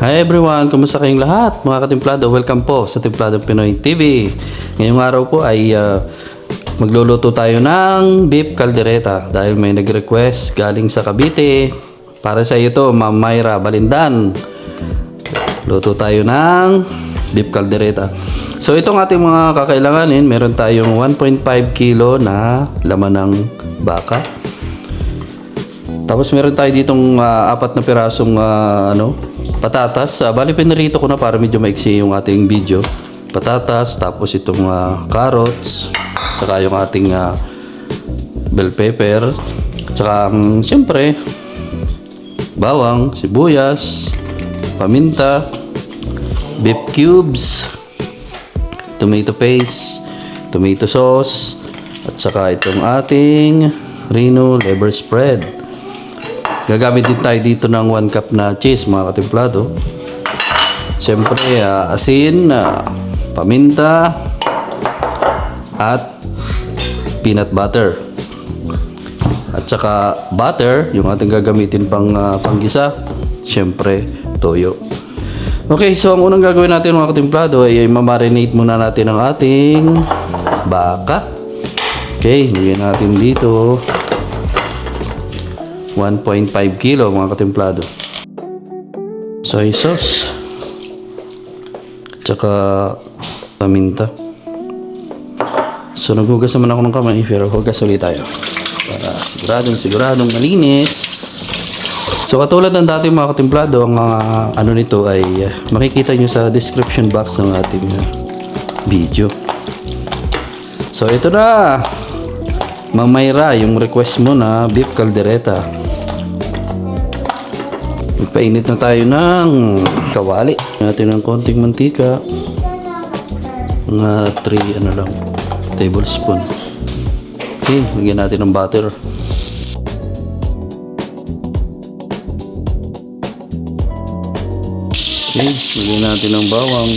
Hi everyone, kumusta kayong lahat mga katimplado? Welcome po sa Timplado Pinoy TV. Ngayong araw po ay magluluto tayo ng beef caldereta dahil may nag-request galing sa Cavite. Para sa iyo to, Ma'am Myra Balindan. Luto tayo ng beef caldereta. So itong ating mga kakailanganin, meron tayong 1.5 kilo na laman ng baka. Tapos meron tayo ditong 4 na pirasong patatas. Bali pinirito ko na para medyo maiksi yung ating video. Patatas, tapos itong carrots, saka yung ating bell pepper, saka siyempre bawang, sibuyas, paminta, beef cubes, tomato paste, tomato sauce, at saka itong ating Reno liver spread. Gagamit din tayo dito ng 1 cup na cheese mga katimplado. Siyempre asin, paminta, at peanut butter. At saka butter, yung ating gagamitin pang panggisa. Siyempre toyo. Okay, so ang unang gagawin natin mga katimplado ay mamarinate muna natin ang ating baka. Okay, lagyan natin dito 1.5 kilo mga katimplado. Soy sauce, tsaka paminta. So naghugas naman ako ng kamay, pero hugas ulit tayo para siguradong malinis. So katulad ng dati mga katimplado, ang ano nito ay makikita nyo sa description box ng ating video. So ito na, Ma'am Myra, yung request mo na beef caldereta. Magpainit na tayo ng kawali. Natin ng konting mantika. Mga 3 tablespoon. Okay, lagyan natin ng butter. Okay, lagyan natin ng bawang.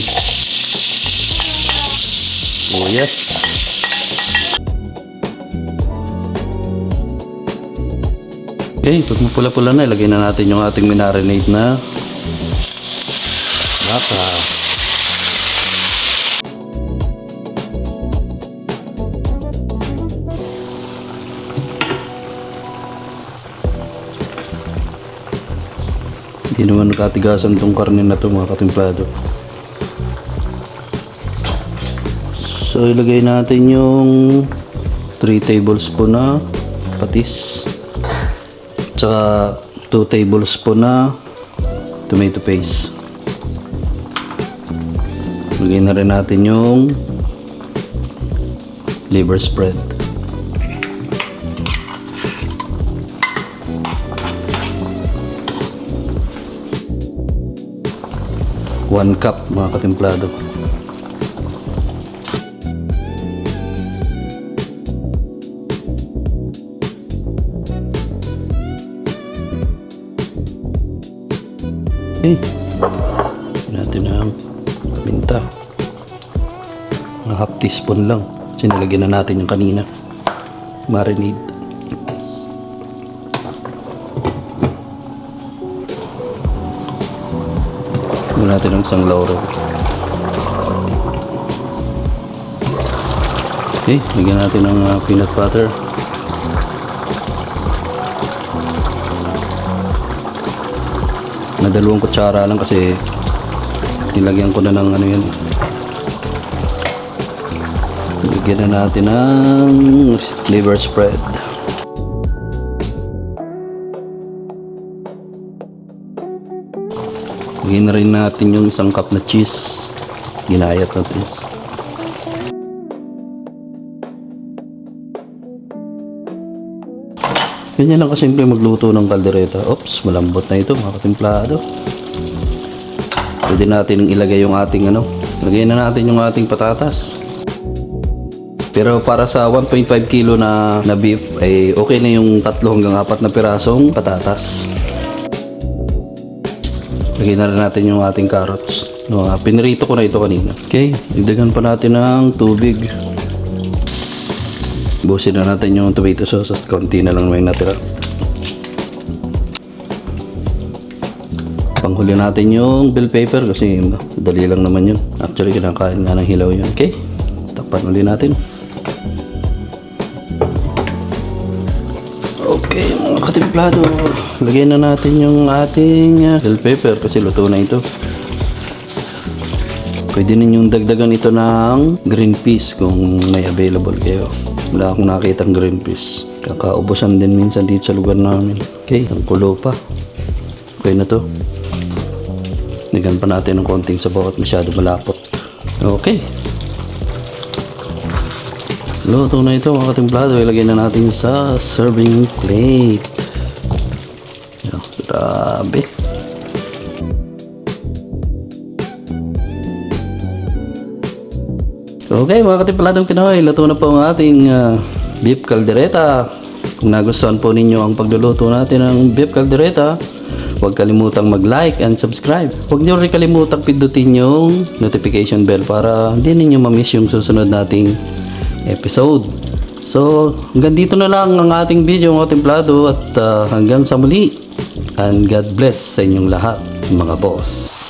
Sibuyas. Okay, pag mapula-pula na, ilagay na natin yung ating minarinate na baka. Hindi naman nakatigasan itong karne na ito mga katimplado. So ilagay natin yung 3 tablespoon na patis, tsaka 2 tablespoon na tomato paste. Lagyan na rin natin yung liver spread. One cup mga katimplado. Okay, natin ang paminta, mga half teaspoon lang, sinalagyan na natin yung kanina marinade. Gawin natin ang isang lauro. Okay, lagyan natin ng peanut butter. Na 2 kutsara lang kasi nilagyan ko na ng yan. Lagyan na natin ng liver spread. Lagyan na rin natin yung 1 cup na cheese. Ginayat na cheese. Ganyan lang kasimple magluto ng kaldereta. Oops, malambot na ito mga katimplado. Pwede natin ilagay yung ating lagyan na natin yung ating patatas. Pero para sa 1.5 kilo na beef ay okay na yung 3 hanggang 4 na pirasong patatas. Lagyan na rin natin yung ating carrots. Pinirito ko na ito kanina. Okay, dagdagan pa natin ng tubig. Busin na natin yung tomato sauce at konti na lang may natira. Panghuli natin yung bell pepper kasi dali lang naman yun. Actually, kinakain nga ng hilaw yun. Okay, takpan ulit natin. Okay, mga katimplado, lagyan na natin yung ating bell pepper kasi luto na ito. Pwede ninyong dagdagan ito ng green peas kung may available kayo. Wala akong nakitang green peas. Kakaubusan din minsan dito sa lugar namin. Okay, ang kulo pa. Okay na to. Lagyan pa natin ng konting sabaw at masyado malapot. Okay. Luto na ito mga katimplado. Ilagay na natin sa serving plate. Yan, grabe. Okay mga katimpladong Pinoy. Luto na po ang ating beef caldereta. Kung nagustuhan po ninyo ang pagluluto natin ng beef caldereta, huwag kalimutang mag-like and subscribe. Huwag nyo rin kalimutang pindutin yung notification bell para hindi ninyo ma-miss yung susunod nating episode. So, hanggang dito na lang ang ating video mga templado at hanggang sa muli. And God bless sa inyong lahat mga boss.